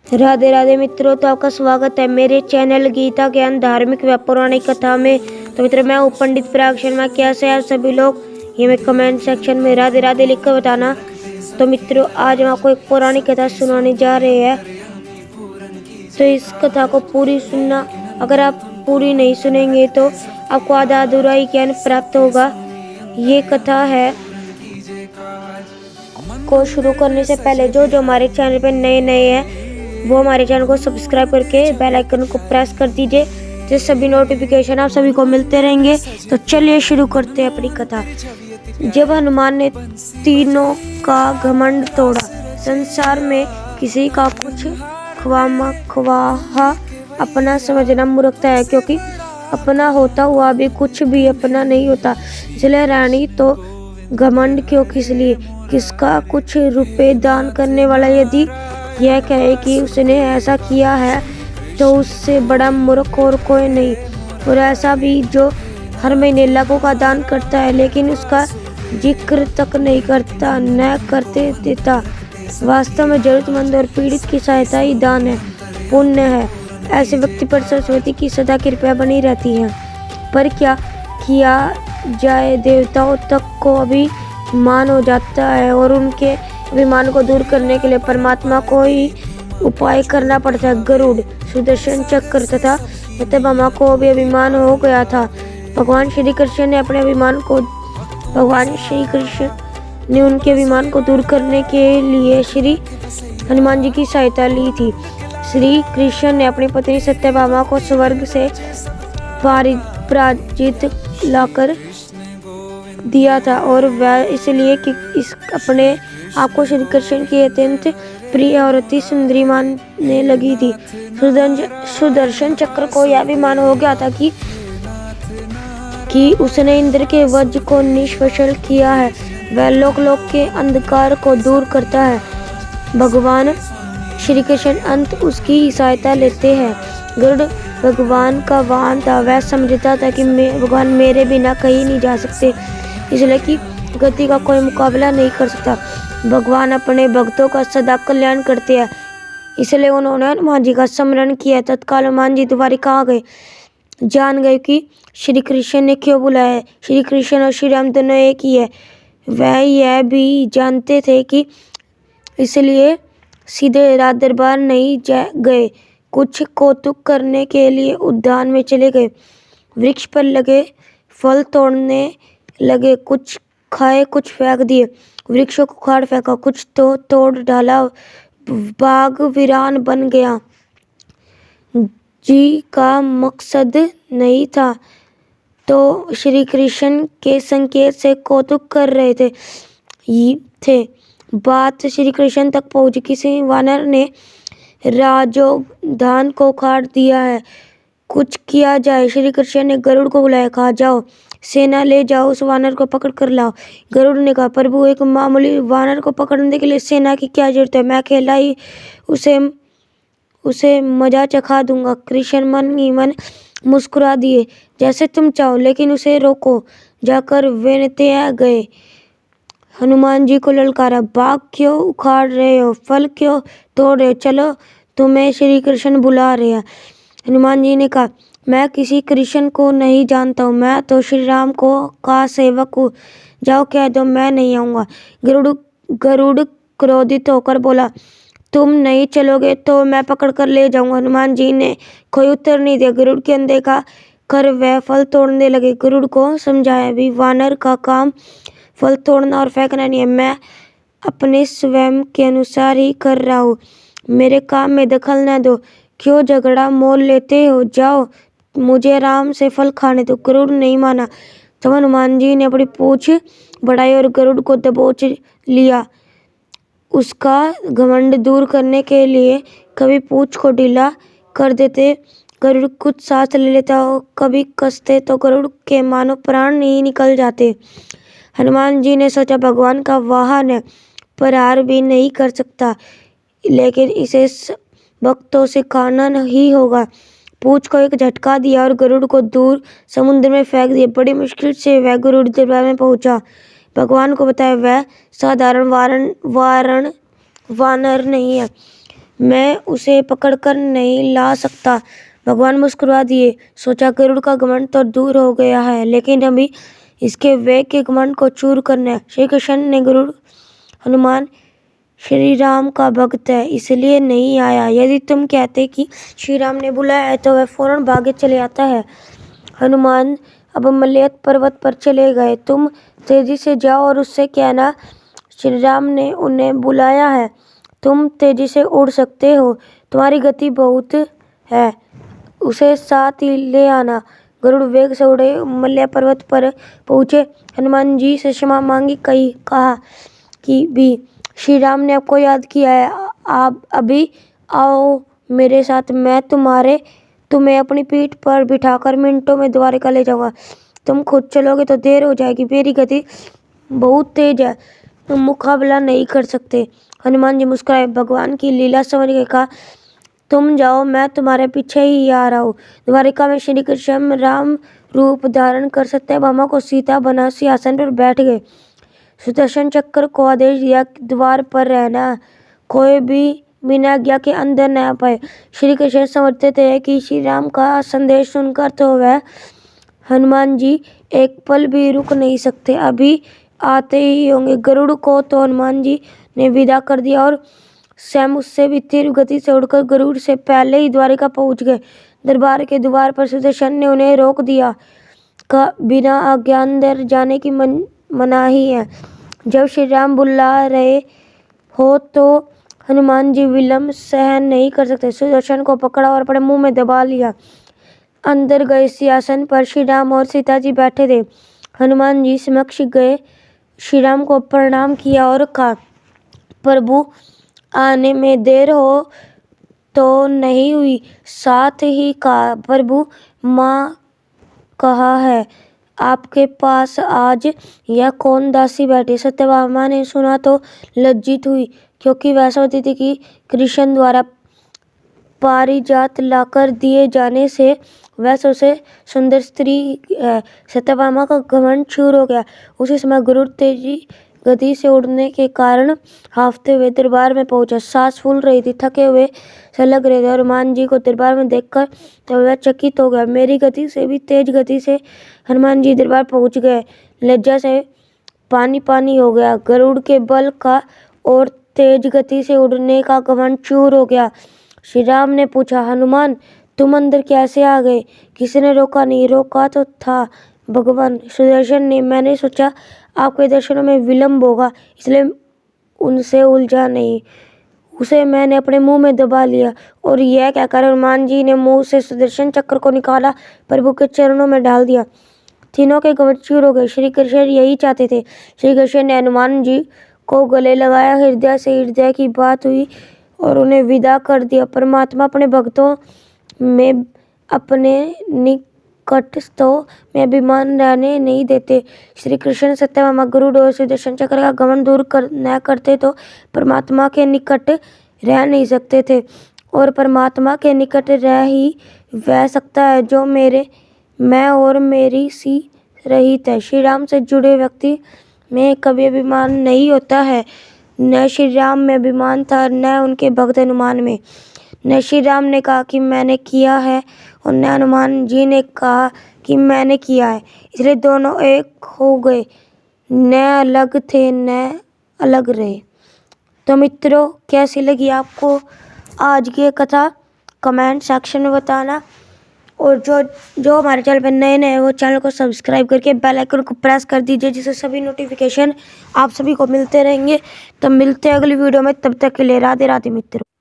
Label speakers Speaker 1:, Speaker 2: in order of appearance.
Speaker 1: राधे राधे मित्रों, तो आपका स्वागत है मेरे चैनल गीता ज्ञान धार्मिक व पौराणिक कथा में। तो मित्रों, मैं हूँ पंडित पराग शर्मा। कैसे हैं आप सभी लोग? ये मैं कमेंट सेक्शन में राधे राधे लिख कर बताना। तो मित्रों, आज हम आपको एक पौराणिक कथा सुनाने जा रहे हैं, तो इस कथा को पूरी सुनना। अगर आप पूरी नहीं सुनेंगे तो आपको आधा अधूरा ही ज्ञान प्राप्त होगा। ये कथा है को शुरू करने से पहले जो हमारे चैनल पे नए हैं वो हमारे चैनल को सब्सक्राइब करके बेल आइकन को प्रेस कर दीजिए, जिससे सभी नोटिफिकेशन आप सभी को मिलते रहेंगे। तो चलिए शुरू करते हैं अपनी कथा। जब हनुमान ने तीनों का घमंड तोड़ा, संसार में किसी का कुछ ख्वाहा अपना समझना मूर्खता है, क्योंकि अपना होता हुआ भी कुछ भी अपना नहीं होता। इसलिए रानी तो घमंड क्यों किस लिए? किसका कुछ रुपए दान करने वाला यदि यह कहे कि उसने ऐसा किया है तो उससे बड़ा मूर्ख और कोई नहीं। और ऐसा भी जो हर महीने लाखों का दान करता है लेकिन उसका जिक्र तक नहीं करता, न करते देता। वास्तव में जरूरतमंद और पीड़ित की सहायता ही दान है, पुण्य है। ऐसे व्यक्ति पर सरस्वती की सदा कृपा बनी रहती है। पर क्या किया जाए, देवताओं तक को अभिमान हो जाता है और उनके अभिमान को दूर करने के लिए परमात्मा को ही उपाय करना पड़ता है। गरुड़, सुदर्शन चक्र तथा सत्यभामा को भी अभिमान हो गया था। भगवान श्री कृष्ण ने उनके अभिमान को दूर करने के लिए श्री हनुमान जी की सहायता ली थी। श्री कृष्ण ने अपनी पत्नी सत्यभामा को स्वर्ग से पराजित लाकर दिया था, और वह इसलिए कि इस अपने आपको श्री कृष्ण की अत्यंत प्रिय और अति सुंदरी मानने लगी थी। सुदर्शन चक्र को यह अभिमान हो गया था कि उसने इंद्र के वज्र को निष्फल किया है। वह लोक के अंधकार को दूर करता है। भगवान श्री कृष्ण अंत उसकी सहायता लेते हैं। गरुड़ भगवान का वाहन था। वह समझता था कि भगवान मेरे बिना कहीं नहीं जा सकते, इसलिए कि गति का कोई मुकाबला नहीं कर सकता। भगवान अपने भक्तों का सदा कल्याण करते हैं, इसलिए उन्होंने हनुमान जी का स्मरण किया। तत्काल हनुमान जी द्वारिका आ गए, जान गए कि श्री कृष्ण ने क्यों बुलाया है। श्री कृष्ण और श्री राम दोनों एक ही है। वह यह भी जानते थे कि इसलिए सीधे राज दरबार नहीं गए, कुछ कौतुक करने के लिए उद्यान में चले गए। वृक्ष पर लगे फल तोड़ने लगे, कुछ खाए कुछ फेंक दिए। वृक्षों को उखाड़ फेंका, कुछ तो तोड़ डाला। बाग वीरान बन गया। जी का मकसद नहीं था तो श्री कृष्ण के संकेत से कौतुक कर रहे थे। बात श्री कृष्ण तक पहुंची। किसी वानर ने राजोद्यान को उखाड़ दिया है, कुछ किया जाए। श्री कृष्ण ने गरुड़ को बुलाया, कहा जाओ सेना ले जाओ, उस वानर को पकड़ कर लाओ। गरुड़ ने कहा, प्रभु एक मामूली वानर को पकड़ने के लिए सेना की क्या जरूरत है? मैं अकेला ही उसे मजा चखा दूंगा। कृष्ण मन ही मन मुस्कुरा दिए, जैसे तुम चाहो, लेकिन उसे रोको। जाकर वैनतेय गए, हनुमान जी को ललकारा, बाग क्यों उखाड़ रहे हो? फल क्यों तोड़ रहे हो? चलो, तुम्हें श्री कृष्ण बुला रहे हैं। हनुमान जी ने कहा, मैं किसी कृष्ण को नहीं जानता हूँ, मैं तो श्री राम का सेवक हूँ। जाओ कह दो मैं नहीं आऊँगा। गरुड़ क्रोधित होकर बोला, तुम नहीं चलोगे तो मैं पकड़ कर ले जाऊंगा। हनुमान जी ने कोई उत्तर नहीं दिया। गरुड़ की अनदेखा कर वह फल तोड़ने लगे। गरुड़ को समझाया भी वानर का काम फल तोड़ना और फेंकना नहीं है, मैं अपने स्वयं के अनुसार ही कर रहा हूँ, मेरे काम में दखल न दो। क्यों झगड़ा मोल लेते हो? जाओ मुझे आराम से फल खाने दो। गरुड़ नहीं माना। तो हनुमान जी ने अपनी पूंछ बढ़ाई और गरुड़ को दबोच लिया। उसका घमंड दूर करने के लिए कभी पूंछ को ढीला कर देते गरुड़ कुछ सांस ले लेता, और कभी कसते तो गरुड़ के मानो प्राण ही निकल जाते। हनुमान जी ने सोचा, भगवान का वाहन है, प्रहार भी नहीं कर सकता, लेकिन इसे भक्तों से खाना ही होगा। पूंछ को एक झटका दिया और गरुड़ को दूर समुद्र में फेंक दिया। बड़ी मुश्किल से वह गरुड़ दरबार में पहुंचा। भगवान को बताया वह साधारण वानर नहीं है, मैं उसे पकड़कर नहीं ला सकता। भगवान मुस्कुरा दिए। सोचा गरुड़ का घमंड तो दूर हो गया है, लेकिन अभी इसके वेग के घमंड को चूर करना है। श्री कृष्ण ने गरुड़ हनुमान श्री राम का भक्त है इसलिए नहीं आया। यदि तुम कहते कि श्री राम ने बुलाया है तो वह फौरन भागे चले आता है। हनुमान अब मलयत पर्वत पर चले गए। तुम तेजी से जाओ और उससे कहना श्री राम ने उन्हें बुलाया है। तुम तेजी से उड़ सकते हो, तुम्हारी गति बहुत है, उसे साथ ही ले आना। गरुड़ वेग से उड़े मलय पर्वत पर पहुँचे। हनुमान जी से क्षमा मांगी, कहा कि भी श्री राम ने आपको याद किया है। आप अभी आओ मेरे साथ, मैं तुम्हें अपनी पीठ पर बिठाकर मिनटों में द्वारिका ले जाऊंगा। तुम खुद चलोगे तो देर हो जाएगी, मेरी गति बहुत तेज है, तुम मुकाबला नहीं कर सकते। हनुमान जी मुस्कुराए, भगवान की लीला समझ के कहा, तुम जाओ, मैं तुम्हारे पीछे ही आ रहा हूँ। द्वारिका में श्री कृष्ण राम रूप धारण कर सत्यभामा को सीता बना सिंहासन पर बैठ गए। सुदर्शन चक्र को आदेश दिया, द्वार पर रहना, कोई भी बिना आज्ञा के अंदर न आ पाए। श्री कृष्ण समझते थे कि श्री राम का संदेश सुनकर तो वह हनुमान जी एक पल भी रुक नहीं सकते, अभी आते ही होंगे। गरुड़ को तो हनुमान जी ने विदा कर दिया और स्वयं उससे भी तीव्र गति से उड़कर गरुड़ से पहले ही द्वारिका पहुंच गए। दरबार के द्वार पर सुदर्शन ने उन्हें रोक दिया, का बिना आज्ञा अंदर जाने की मनाही है। जब श्री राम बुला रहे हो तो हनुमान जी विलंब सहन नहीं कर सकते। सुदर्शन को पकड़ा और अपने मुंह में दबा लिया। अंदर गए। सिंहासन पर श्री राम और सीता जी बैठे थे। हनुमान जी समक्ष गए, श्री राम को प्रणाम किया और कहा, प्रभु आने में देर हो तो नहीं हुई। साथ ही कहा, प्रभु माँ कहा है आपके पास आज यह कौन दासी बैठी। सत्यभामा ने सुना तो लज्जित हुई, क्योंकि वह समझती थी कि कृष्ण द्वारा पारिजात लाकर दिए जाने से वह सबसे सुंदर स्त्री है। सत्यभामा का घमंड चूर हो गया। उसी समय गरुड़ तेजी गति से उड़ने के कारण हाफते हुए दरबार में पहुंचा। सांस फूल रही थी, थके हुए से लग रहे थे। और हनुमान जी को दरबार में देखकर तो वह चकित हो गया। मेरी गति से भी तेज गति से हनुमान जी दरबार पहुंच गए। लज्जा से पानी पानी हो गया। गरुड़ के बल का और तेज गति से उड़ने का घमंड चूर हो गया। श्री राम ने पूछा, हनुमान तुम अंदर कैसे आ गए? किसी ने रोका नहीं? रोका तो था भगवान। सुदर्शन ने, मैंने सोचा आपके दर्शनों में विलंब होगा, इसलिए उनसे उलझा नहीं, उसे मैंने अपने मुंह में दबा लिया। और यह कहकर हनुमान जी ने मुंह से सुदर्शन चक्र को निकाला, प्रभु के चरणों में डाल दिया। तीनों के घमंड चूर हो गए। श्री कृष्ण यही चाहते थे। श्री कृष्ण ने हनुमान जी को गले लगाया, हृदय से हृदय की बात हुई और उन्हें विदा कर दिया। परमात्मा अपने भक्तों में अपने निकटस्थों में अभिमान रहने नहीं देते। श्री कृष्ण सत्यभामा गरुड़ और सुदर्शन चक्र का घमंड दूर न करते तो परमात्मा के निकट रह नहीं सकते थे, और परमात्मा के निकट रह ही वह सकता है जो मैं और मेरी सी रहित है। श्री राम से जुड़े व्यक्ति में कभी अभिमान नहीं होता है। न श्री राम में अभिमान था, न उनके भक्त हनुमान में। न श्री राम ने कहा कि मैंने किया है, और न हनुमान जी ने कहा कि मैंने किया है, इसलिए दोनों एक हो गए, न अलग थे न अलग रहे। तो मित्रों, कैसी लगी आपको आज की कथा? कमेंट सेक्शन में बताना। और जो हमारे चैनल पर नए नए वो चैनल को सब्सक्राइब करके बेल आइकन को प्रेस कर दीजिए, जिससे सभी नोटिफिकेशन आप सभी को मिलते रहेंगे। तो मिलते हैं अगली वीडियो में, तब तक के लिए राधे राधे मित्रों।